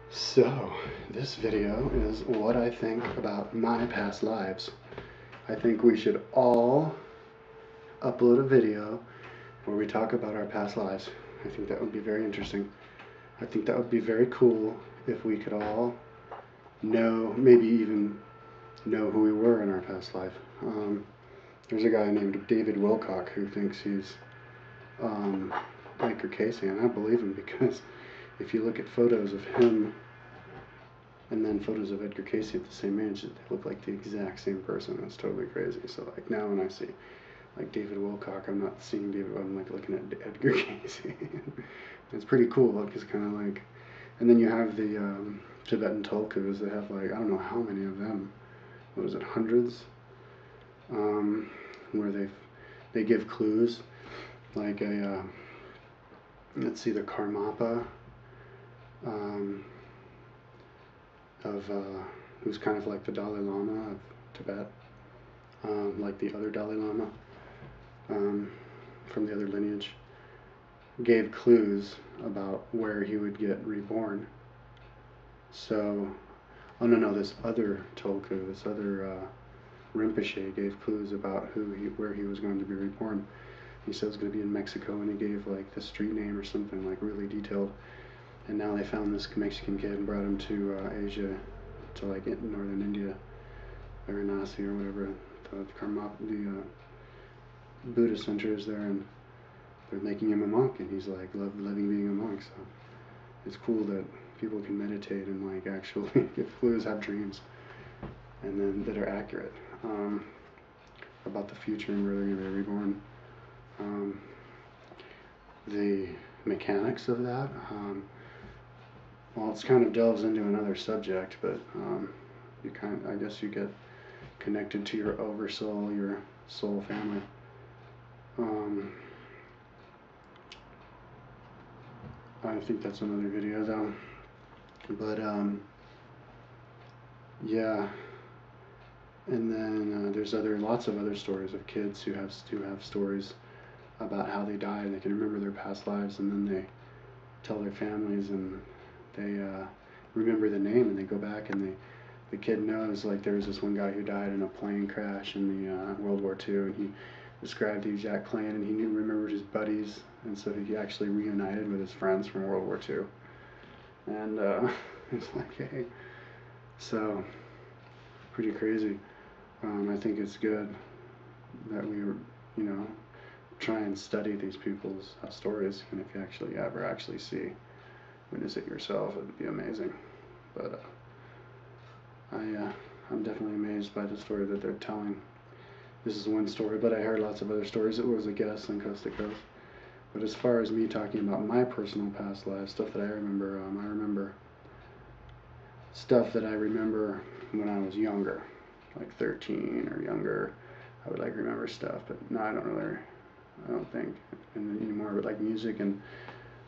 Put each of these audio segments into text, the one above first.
So, this video is what I think about my past lives. I think we should all upload a video where we talk about our past lives. I think that would be very interesting. I think that would be very cool if we could all know, maybe even know who we were in our past life. There's a guy named David Wilcock who thinks he's Edgar Cayce, and I believe him because if you look at photos of him and then photos of Edgar Cayce at the same age, they look like the exact same person. It's totally crazy. So like now when I see like David Wilcock, I'm not seeing David, I'm like looking at Edgar Cayce. It's pretty cool because kind of like, and then you have the Tibetan tulkus. They have like, I don't know how many of them. What is it, hundreds? Where they give clues, like a let's see, the Karmapa, of who's kind of like the Dalai Lama of Tibet, like the other Dalai Lama from the other lineage, gave clues about where he would get reborn. So, oh no, this other Tulku, this other Rinpoche gave clues about where he was going to be reborn. He said it was going to be in Mexico, and he gave like the street name or something like really detailed. And now they found this Mexican kid and brought him to Asia, to like northern India, Varanasi or whatever, the Buddhist center is there, and they're making him a monk, and he's like loving being a monk. So it's cool that people can meditate and like actually get clues, have dreams, and then that are accurate about the future and where they're going to be reborn. The mechanics of that. Well, it's kind of delves into another subject, but I guess you get connected to your oversoul, your soul family. I think that's another video though. But yeah. And then there's lots of other stories of kids who have stories about how they died. They can remember their past lives, and then they tell their families, and they remember the name, and they go back, and the kid knows, like there was this one guy who died in a plane crash in the World War II, and he described the exact plane, and he remembered his buddies, and so he actually reunited with his friends from World War II. And it's like, hey, so pretty crazy. I think it's good that we, try and study these people's stories, and if you actually ever witness it yourself, it'd be amazing. But I'm definitely amazed by the story that they're telling. This is one story, but I heard lots of other stories. It was a guest on Coast to Coast. But as far as me talking about my personal past life, stuff that I remember stuff that I remember when I was younger, like 13 or younger. I would like remember stuff, but no, I don't think anymore. But like music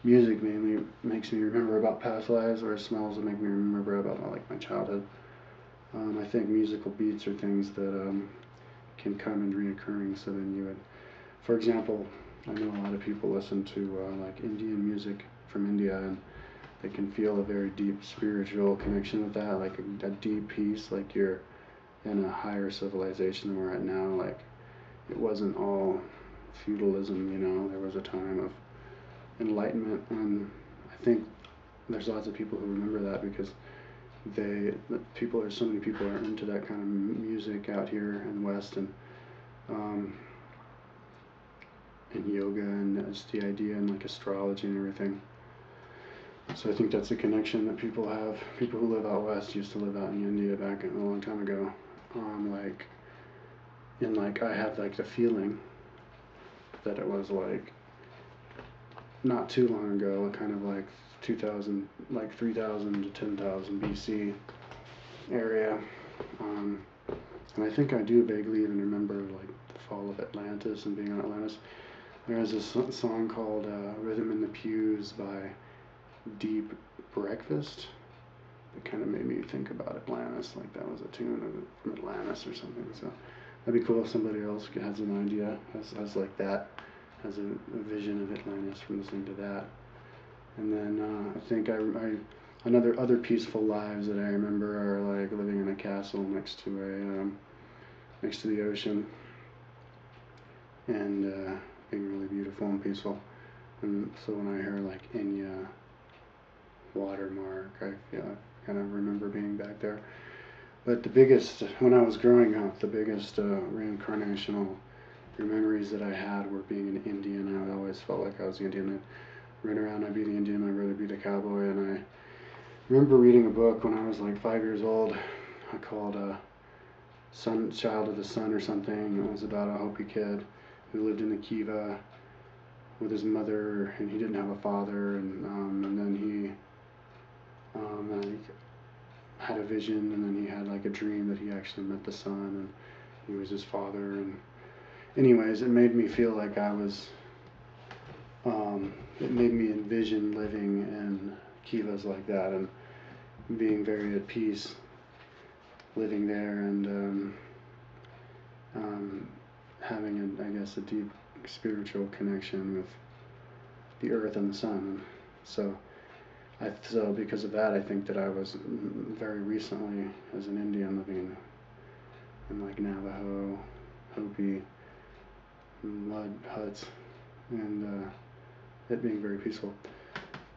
mainly makes me remember about past lives, or smells that make me remember about my childhood. I think musical beats are things that can come in reoccurring. So then you would, for example, I know a lot of people listen to like Indian music from India, and they can feel a very deep spiritual connection with that, like a deep peace, like you're in a higher civilization than we're at now. Like it wasn't all feudalism, there was a time of enlightenment, and I think there's lots of people who remember that because so many people are into that kind of music out here in the West, and yoga, and just the idea, and like astrology and everything. So I think that's a connection that people have. People who live out west used to live out in India back a long time ago. I have like the feeling that it was like not too long ago, kind of like 2000, like 3000 to 10,000 BC area. And I think I do vaguely even remember like the fall of Atlantis and being on Atlantis. There was this song called Rhythm in the Pews by Deep Breakfast. It kind of made me think about Atlantis, like that was a tune from Atlantis or something. So that'd be cool if somebody else has an idea, has like that, has a vision of Atlantis from listening to that. And then I think other peaceful lives that I remember are like living in a castle next to the ocean, and being really beautiful and peaceful. And so when I hear like Enya, Watermark, I feel I kind of remember being back there. But when I was growing up, the biggest reincarnational memories that I had were being an Indian. I always felt like I was Indian. I'd run around, I'd be the Indian, my brother would be the cowboy. And I remember reading a book when I was like 5 years old called Child of the Sun or something. It was about a Hopi kid who lived in the Kiva with his mother, and he didn't have a father, and then he like, had a vision, and then he had like a dream that he actually met the sun, and he was his father. And anyways, it made me feel like it made me envision living in kivas like that and being very at peace living there, and having, I guess, a deep spiritual connection with the earth and the sun. So because of that, I think that I was very recently, as an Indian, living in like Navajo, Hopi, mud huts, and it being very peaceful.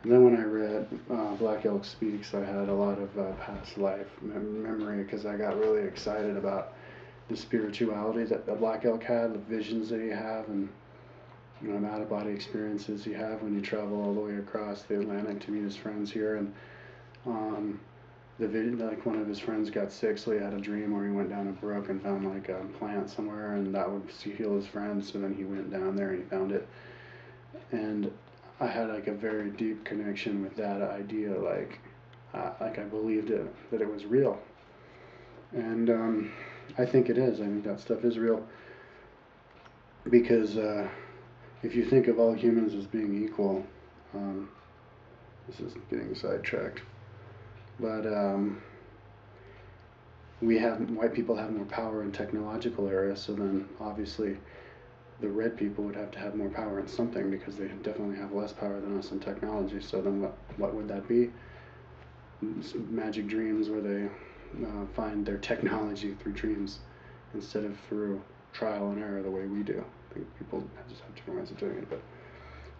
And then when I read Black Elk Speaks, I had a lot of past life memory, because I got really excited about the spirituality that the Black Elk had, the visions that he had, and out-of-body experiences you have when you travel all the way across the Atlantic to meet his friends here. And like one of his friends got sick, so he had a dream where he went down a brook and found like a plant somewhere, and that would heal his friend. So then he went down there and he found it, and I had like a very deep connection with that idea, like I believed that it was real, and I think it is. I think that stuff is real, because if you think of all humans as being equal, this is getting sidetracked, but white people have more power in technological areas, so then obviously the red people would have to have more power in something, because they definitely have less power than us in technology. So then what would that be? Magic dreams, where they find their technology through dreams instead of through trial and error the way we do. I think people just have different ways of doing it. But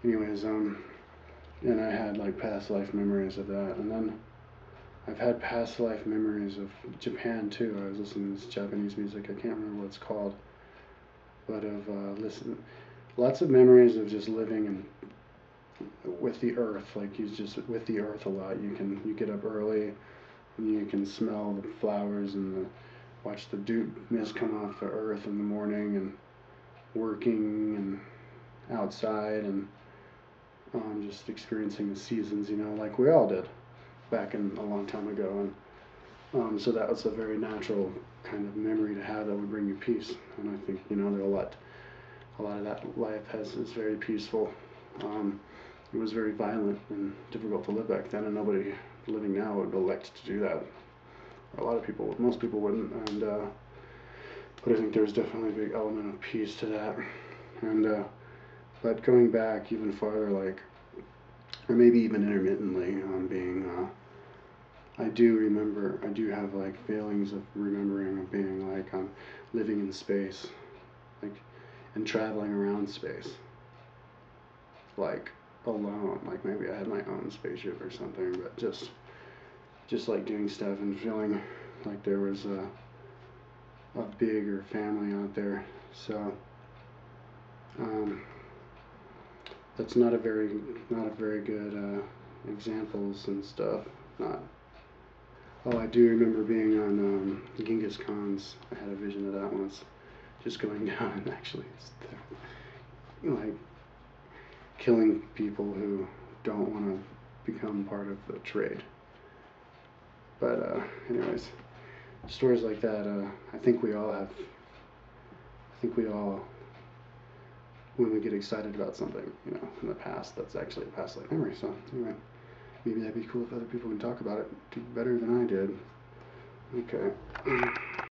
anyways, and I had like past life memories of that. And then I've had past life memories of Japan too. I was listening to this Japanese music, I can't remember what it's called, but of lots of memories of just living with the earth. Like you just with the earth a lot. You get up early and you can smell the flowers and watch the dew mist come off the earth in the morning, and working and outside, and just experiencing the seasons, like we all did back in a long time ago. And so that was a very natural kind of memory to have that would bring you peace. And I think there are a lot of that life is very peaceful. It was very violent and difficult to live back then, and nobody living now would elect to do that. Most people wouldn't, and but I think there's definitely a big element of peace to that. And but going back even farther, like, or maybe even intermittently, I do have like feelings of remembering of being like living in space, like, and traveling around space, like alone. Like maybe I had my own spaceship or something, but just like doing stuff and feeling like there was a bigger family out there. So that's not a very good examples and stuff. Not. Oh, I do remember being on Genghis Khan's. I had a vision of that once, just going down and actually, like, killing people who don't want to become part of the trade. But anyways, stories like that, I think we all, when we get excited about something, in the past, that's actually a past life memory. So anyway, maybe that'd be cool if other people can talk about it, do better than I did. Okay.